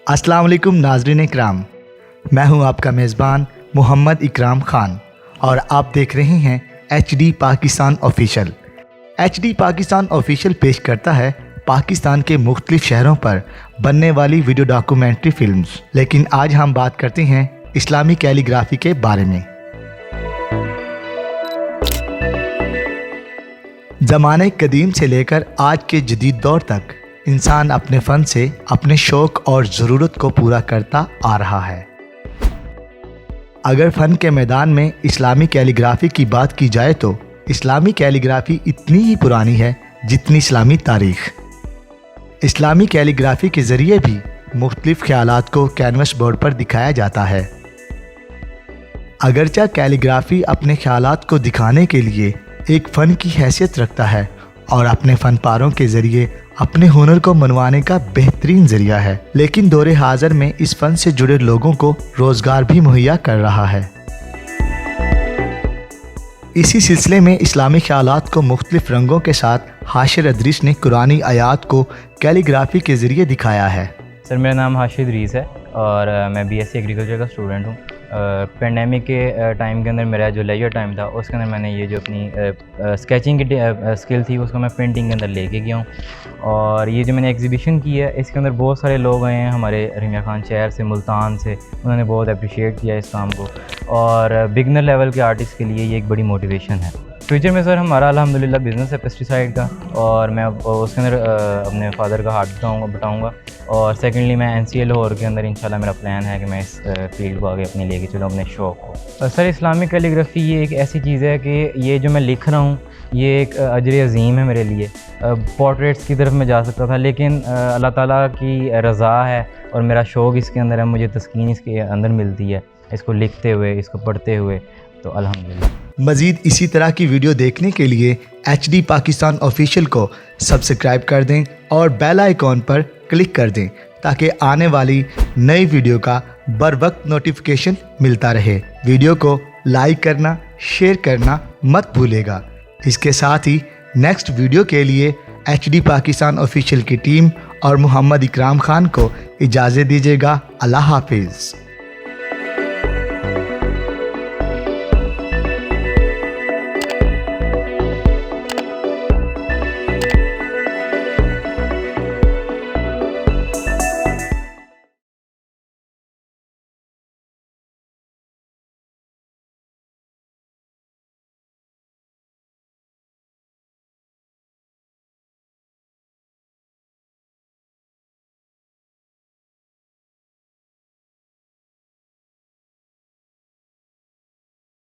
अस्सलाम वालेकुम नाज़रीन इकराम, मैं हूं आपका मेज़बान मोहम्मद इकराम ख़ान और आप देख रहे हैं HD Pakistan official. HD Pakistan official पेश करता है पाकिस्तान के मुख्तलिफ शहरों पर बनने वाली वीडियो डॉक्यूमेंट्री फिल्म्स। लेकिन आज हम बात करते हैं इस्लामी कैलीग्राफी के बारे में। ज़माने कदीम से लेकर आज के जदीद दौर तक इंसान अपने फ़न से अपने शौक़ और ज़रूरत को पूरा करता आ रहा है। अगर फ़न के मैदान में इस्लामी कैलीग्राफी की बात की जाए तो इस्लामी कैलीग्राफी इतनी ही पुरानी है जितनी इस्लामी तारीख़। इस्लामी कैलीग्राफी के ज़रिए भी मुख्तलिफ़ ख़यालात को कैनवस बोर्ड पर दिखाया जाता है। अगरचे कैलीग्राफी अपने ख़यालात को दिखाने के लिए एक फ़न की हैसियत रखता है और अपने फ़नपारों के ज़रिए अपने हुनर को मनवाने का बेहतरीन ज़रिया है, लेकिन दौरे हाज़र में इस फ़न से जुड़े लोगों को रोज़गार भी मुहैया कर रहा है। इसी सिलसिले में इस्लामी ख़यालात को मुख्तलिफ़ रंगों के साथ हाशिर अदरीस ने कुरानी आयात को कैलीग्राफी के ज़रिए दिखाया है। सर, मेरा नाम हाशिर अदरीस है और मैं BSc एग्रीकल्चर का स्टूडेंट हूँ। पेंडेमिक के टाइम के अंदर मेरा जो लेजर टाइम था उसके अंदर मैंने ये जो अपनी स्केचिंग की स्किल थी उसको मैं पेंटिंग के अंदर लेके गया हूँ। और ये जो मैंने एग्जीबिशन की है इसके अंदर बहुत सारे लोग आए हैं हमारे रहीमिया खान शहर से, मुल्तान से, उन्होंने बहुत अप्रिशिएट किया इस काम को और बिगनर लेवल के आर्टिस्ट के लिए ये एक बड़ी मोटिवेशन है। फ्यूचर में सर हमारा अल्हम्दुलिल्लाह बिज़नेस है पेस्टिसाइड का और मैं उसके अंदर अपने फादर का हाथ बटाऊँगा। और सेकेंडली मैं NCA लाहौर के अंदर इंशाल्लाह मेरा प्लान है कि मैं इस फील्ड को आगे अपने लेके चलूँ, अपने शौक़ को। सर, इस्लामिक कैलीग्राफी ये एक ऐसी चीज़ है कि ये जो मैं लिख रहा हूँ ये एक अजर अज़ीम है मेरे लिए। पोर्ट्रेट्स की तरफ मैं जा सकता था लेकिन अल्लाह ताला की रज़ा है और मेरा शौक़ इसके अंदर है, मुझे तस्कीन इसके अंदर मिलती है इसको लिखते हुए, इसको पढ़ते हुए, तो अल्हम्दुलिल्लाह। मज़ीद इसी तरह की वीडियो देखने के लिए HD पाकिस्तान ऑफिशियल को सब्सक्राइब कर दें और बेल आइकॉन पर क्लिक कर दें ताकि आने वाली नई वीडियो का बर वक्त नोटिफिकेशन मिलता रहे। वीडियो को लाइक करना, शेयर करना मत भूलेगा। इसके साथ ही नेक्स्ट वीडियो के लिए HD पाकिस्तान ऑफिशियल की टीम और मोहम्मद इकराम ख़ान को इजाज़त दीजिएगा। अल्लाह हाफिज़।